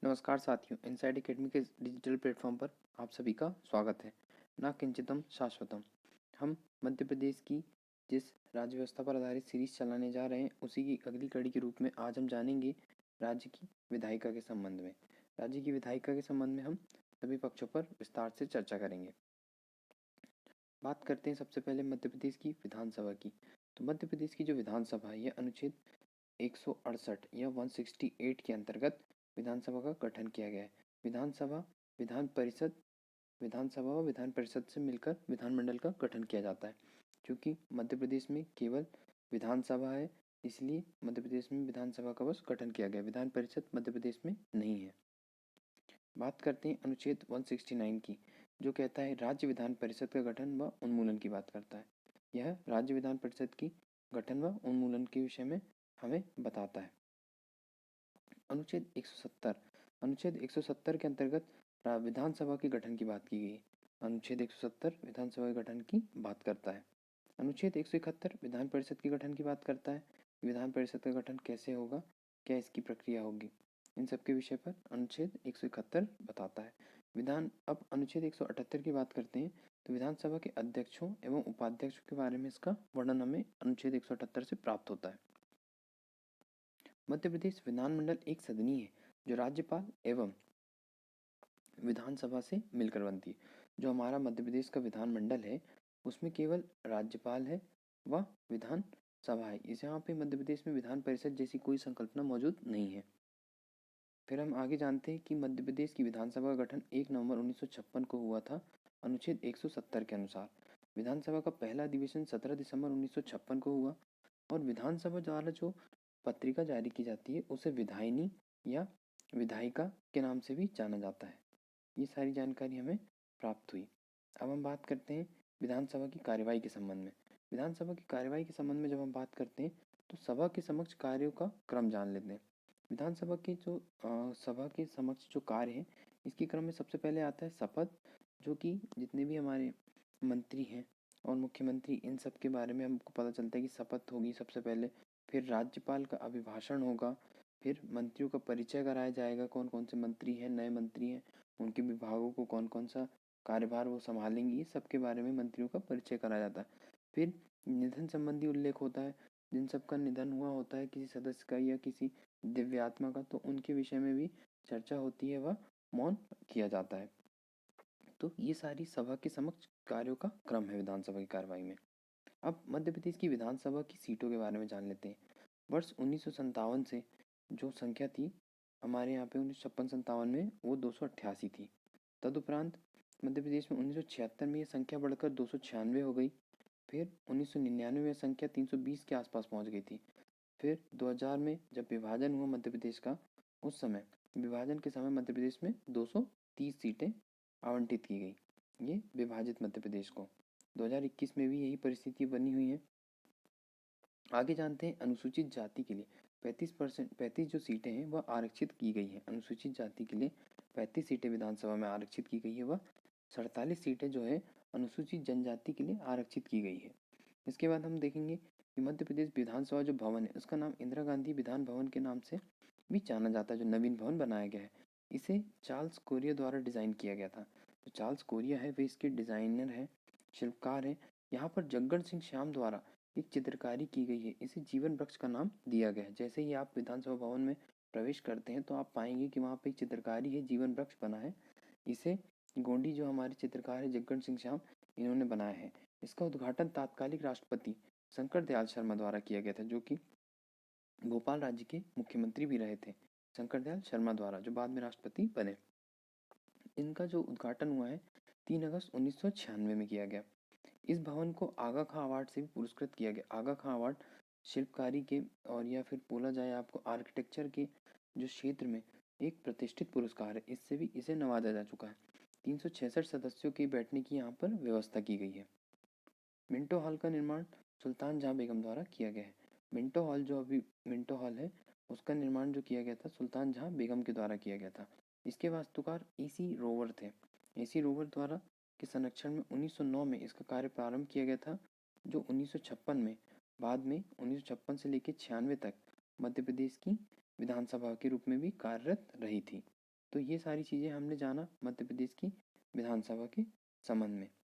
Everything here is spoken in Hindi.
नमस्कार साथियों, इनसाइड एकेडमी के डिजिटल प्लेटफॉर्म पर आप सभी का स्वागत है। ना किंचितम शाश्वतम। हम मध्य प्रदेश की जिस राज्य व्यवस्था पर आधारित सीरीज चलाने जा रहे हैं, उसी की अगली कड़ी के रूप में आज हम जानेंगे राज्य की विधायिका के संबंध में। राज्य की विधायिका के संबंध में हम सभी पक्षों पर विस्तार से चर्चा करेंगे। बात करते हैं सबसे पहले मध्य प्रदेश की विधानसभा की। तो मध्य प्रदेश की जो विधानसभा है, यह अनुच्छेद 168 या 168 के अंतर्गत विधानसभा का गठन किया गया है। विधानसभा विधान परिषद विधानसभा व विधान परिषद से मिलकर विधानमंडल का गठन किया जाता है। क्योंकि मध्य प्रदेश में केवल विधानसभा है, इसलिए मध्य प्रदेश में विधानसभा का बस गठन किया गया। विधान परिषद मध्य प्रदेश में नहीं है। बात करते हैं अनुच्छेद 169 की, जो कहता है राज्य विधान परिषद का गठन व उन्मूलन की बात करता है। यह राज्य विधान परिषद की गठन व उन्मूलन के विषय में हमें बताता है। अनुच्छेद 170 के अंतर्गत विधानसभा के गठन की बात की गई है। अनुच्छेद 170 विधानसभा के गठन की बात करता है। अनुच्छेद 171 विधान परिषद के गठन की बात करता है। विधान परिषद का गठन कैसे होगा, क्या इसकी प्रक्रिया होगी, इन सब के विषय पर अनुच्छेद 171 बताता है। अब अनुच्छेद 178 की बात करते हैं। तो विधानसभा के अध्यक्षों एवं उपाध्यक्षों के बारे में इसका वर्णन हमें अनुच्छेद 178 से प्राप्त होता है। मध्य प्रदेश विधानमंडल एक सदनीय है, जो राज्यपाल एवं विधानसभा से मिलकर बनती है। जो हमारा मध्य प्रदेश का विधानमंडल है, उसमें केवल राज्यपाल है व विधानसभा है। इस यहाँ पे मध्य प्रदेश में विधान परिषद जैसी कोई संकल्पना मौजूद नहीं है। फिर हम आगे जानते हैं कि मध्य प्रदेश की विधानसभा का गठन 1 नवंबर 1956 को हुआ था। अनुच्छेद 170 के अनुसार विधानसभा का पहला अधिवेशन 17 दिसंबर 1956 को हुआ और विधानसभा द्वारा जो पत्रिका जारी की जाती है, उसे विधायिनी या विधायिका के नाम से भी जाना जाता है। ये सारी जानकारी हमें प्राप्त हुई। अब हम बात करते हैं विधानसभा की कार्यवाही के संबंध में। विधानसभा की कार्यवाही के संबंध में जब हम बात करते हैं, तो सभा के समक्ष कार्यों का क्रम जान लेते हैं। विधानसभा के जो सभा के समक्ष जो कार्य है, इसके क्रम में सबसे पहले आता है शपथ, जो कि जितने भी हमारे मंत्री हैं और मुख्यमंत्री, इन सब के बारे में हमको पता चलता है कि शपथ होगी सबसे पहले। फिर राज्यपाल का अभिभाषण होगा। फिर मंत्रियों का परिचय कराया जाएगा, कौन कौन से मंत्री हैं, नए मंत्री हैं, उनके विभागों को कौन कौन सा कार्यभार वो संभालेंगे, ये सब के बारे में मंत्रियों का परिचय कराया जाता है। फिर निधन संबंधी उल्लेख होता है। जिन सबका निधन हुआ होता है, किसी सदस्य का या किसी दिव्यात्मा का, तो उनके विषय में भी चर्चा होती है व मौन किया जाता है। तो ये सारी सभा के समक्ष कार्यों का क्रम है विधानसभा की कार्रवाई में। अब मध्य प्रदेश की विधानसभा की सीटों के बारे में जान लेते हैं। वर्ष 1957 से जो संख्या थी हमारे यहाँ पे 1956-57 में, वो 288 थी। तदुपरांत मध्य प्रदेश में 1976 में ये संख्या बढ़कर 296 हो गई। फिर 1999 में संख्या 320 के आसपास पहुंच गई थी। फिर 2000 में जब विभाजन हुआ मध्य प्रदेश का, उस समय विभाजन के समय मध्य प्रदेश में 230 सीटें आवंटित की गई, ये विभाजित मध्य प्रदेश को। 2021 में भी यही परिस्थिति बनी हुई है। आगे जानते हैं अनुसूचित जाति के लिए 35 जो सीटें हैं वह आरक्षित की गई हैं। अनुसूचित जाति के लिए 35 सीटें विधानसभा में आरक्षित की गई है व 47 सीटें जो है अनुसूचित जनजाति के लिए आरक्षित की गई है। इसके बाद हम देखेंगे कि मध्य प्रदेश विधानसभा जो भवन है, उसका नाम इंदिरा गांधी विधान भवन के नाम से भी जाना जाता है। जो नवीन भवन बनाया गया है, इसे चार्ल्स कोरिया द्वारा डिजाइन किया गया था। जो चार्ल्स कोरिया है, वे इसके डिजाइनर है, शिल्पकार है। यहाँ पर जगगण सिंह श्याम द्वारा एक चित्रकारी की गई है, इसे जीवन वृक्ष का नाम दिया गया है। जैसे ही आप विधानसभा भवन में प्रवेश करते हैं, तो आप पाएंगे कि वहाँ पे एक चित्रकारी है, जीवन वृक्ष बना है। इसे गोंडी जो हमारे चित्रकार है जगगण सिंह श्याम, इन्होंने बनाया है। इसका उद्घाटन तत्कालिक राष्ट्रपति शंकर दयाल शर्मा द्वारा किया गया था, जो कि भोपाल राज्य के मुख्यमंत्री भी रहे थे, शंकर दयाल शर्मा द्वारा, जो बाद में राष्ट्रपति बने। इनका जो उद्घाटन हुआ है 3 अगस्त 1996 में किया गया। इस भवन को आगा खां अवार्ड से भी पुरस्कृत किया गया। आगा खां अवार्ड शिल्पकारी के और या फिर बोला जाए आपको आर्किटेक्चर के जो क्षेत्र में एक प्रतिष्ठित पुरस्कार है, इससे भी इसे नवाजा जा चुका है। 366 सदस्यों के बैठने की यहाँ पर व्यवस्था की गई है। मिंटो हॉल का निर्माण सुल्तान जहां बेगम द्वारा किया गया है। मिंटो हॉल जो अभी मिंटो हॉल है, उसका निर्माण जो किया गया था सुल्तान जहां बेगम के द्वारा किया गया था। इसके वास्तुकार एसी रोवर थे। एसी रोवर द्वारा के संरक्षण में 1909 में इसका कार्य प्रारंभ किया गया था, जो 1956 में बाद में 1956 से लेकर 96 तक मध्य प्रदेश की विधानसभा के रूप में भी कार्यरत रही थी। तो ये सारी चीज़ें हमने जाना मध्य प्रदेश की विधानसभा के संबंध में।